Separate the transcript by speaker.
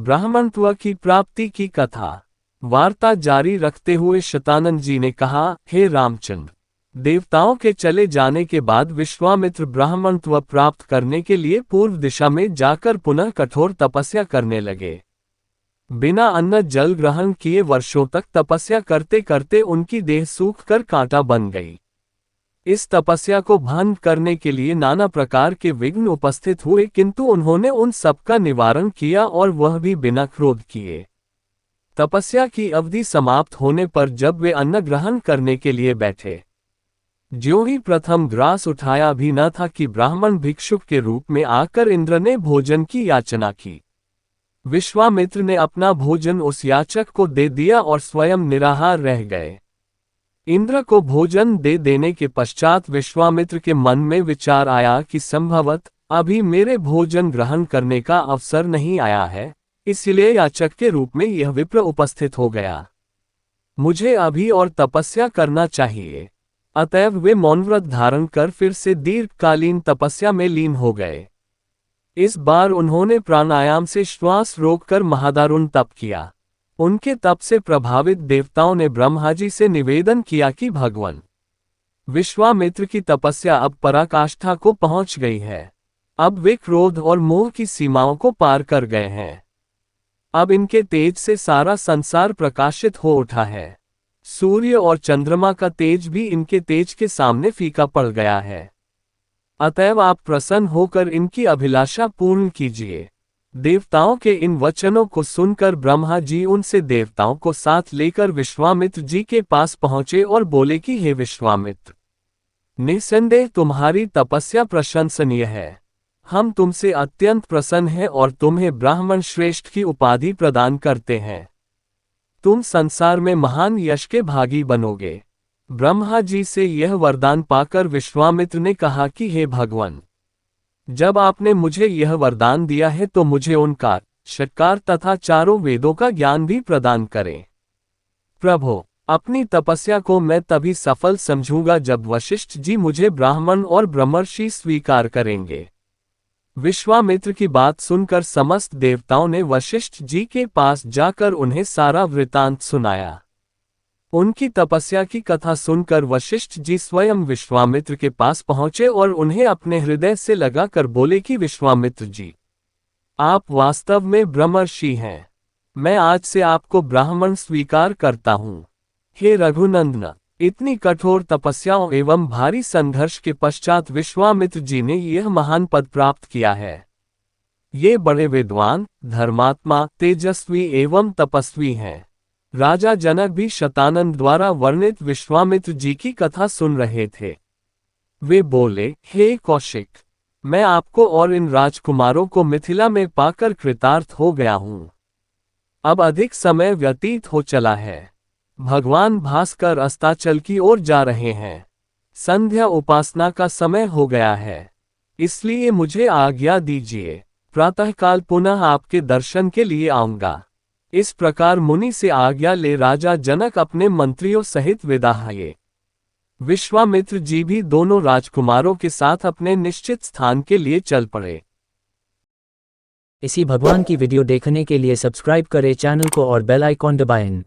Speaker 1: ब्राह्मणत्व की प्राप्ति की कथा। वार्ता जारी रखते हुए शतानंद जी ने कहा, हे रामचंद्र, देवताओं के चले जाने के बाद विश्वामित्र ब्राह्मणत्व प्राप्त करने के लिए पूर्व दिशा में जाकर पुनः कठोर तपस्या करने लगे। बिना अन्न जल ग्रहण किए वर्षों तक तपस्या करते करते उनकी देह सूख कर कांटा बन गई। इस तपस्या को भंग करने के लिए नाना प्रकार के विघ्न उपस्थित हुए, किंतु उन्होंने उन सबका निवारण किया और वह भी बिना क्रोध किए। तपस्या की अवधि समाप्त होने पर जब वे अन्न ग्रहण करने के लिए बैठे, ज्यों ही प्रथम ग्रास उठाया भी न था कि ब्राह्मण भिक्षुक के रूप में आकर इंद्र ने भोजन की याचना की। विश्वामित्र ने अपना भोजन उस याचक को दे दिया और स्वयं निराहार रह गए। इंद्र को भोजन दे देने के पश्चात विश्वामित्र के मन में विचार आया कि संभवत अभी मेरे भोजन ग्रहण करने का अवसर नहीं आया है, इसलिए याचक के रूप में यह विप्र उपस्थित हो गया। मुझे अभी और तपस्या करना चाहिए। अतएव वे मौनव्रत धारण कर फिर से दीर्घकालीन तपस्या में लीन हो गए। इस बार उन्होंने प्राणायाम से श्वास रोककर महादारुण तप किया। उनके तप से प्रभावित देवताओं ने ब्रह्मा जी से निवेदन किया कि भगवान, विश्वामित्र की तपस्या अब पराकाष्ठा को पहुंच गई है। अब वे क्रोध और मोह की सीमाओं को पार कर गए हैं। अब इनके तेज से सारा संसार प्रकाशित हो उठा है। सूर्य और चंद्रमा का तेज भी इनके तेज के सामने फीका पड़ गया है। अतएव आप प्रसन्न होकर इनकी अभिलाषा पूर्ण कीजिए। देवताओं के इन वचनों को सुनकर ब्रह्मा जी उनसे देवताओं को साथ लेकर विश्वामित्र जी के पास पहुंचे और बोले कि हे विश्वामित्र, निसंदेह तुम्हारी तपस्या प्रशंसनीय है। हम तुमसे अत्यंत प्रसन्न हैं और तुम्हें ब्राह्मण श्रेष्ठ की उपाधि प्रदान करते हैं। तुम संसार में महान यश के भागी बनोगे। ब्रह्मा जी से यह वरदान पाकर विश्वामित्र ने कहा कि हे भगवान, जब आपने मुझे यह वरदान दिया है तो मुझे ओंकार, षट्कार तथा चारों वेदों का ज्ञान भी प्रदान करें। प्रभो, अपनी तपस्या को मैं तभी सफल समझूंगा जब वशिष्ठ जी मुझे ब्राह्मण और ब्रह्मर्षि स्वीकार करेंगे। विश्वामित्र की बात सुनकर समस्त देवताओं ने वशिष्ठ जी के पास जाकर उन्हें सारा वृतांत सुनाया। उनकी तपस्या की कथा सुनकर वशिष्ठ जी स्वयं विश्वामित्र के पास पहुंचे और उन्हें अपने हृदय से लगाकर बोले कि विश्वामित्र जी, आप वास्तव में ब्रह्मर्षि हैं। मैं आज से आपको ब्राह्मण स्वीकार करता हूँ। हे रघुनंदन, इतनी कठोर तपस्याओं एवं भारी संघर्ष के पश्चात विश्वामित्र जी ने यह महान पद प्राप्त किया है। ये बड़े विद्वान, धर्मात्मा, तेजस्वी एवं तपस्वी हैं। राजा जनक भी शतानंद द्वारा वर्णित विश्वामित्र जी की कथा सुन रहे थे। वे बोले, हे कौशिक, मैं आपको और इन राजकुमारों को मिथिला में पाकर कृतार्थ हो गया हूँ। अब अधिक समय व्यतीत हो चला है। भगवान भास्कर अस्ताचल की ओर जा रहे हैं। संध्या उपासना का समय हो गया है, इसलिए मुझे आज्ञा दीजिए। प्रातःकाल पुनः आपके दर्शन के लिए आऊंगा। इस प्रकार मुनि से आज्ञा ले राजा जनक अपने मंत्रियों सहित विदा हुए। विश्वामित्र जी भी दोनों राजकुमारों के साथ अपने निश्चित स्थान के लिए चल पड़े।
Speaker 2: इसी भगवान की वीडियो देखने के लिए सब्सक्राइब करें चैनल को और बेल आइकॉन दबाएं।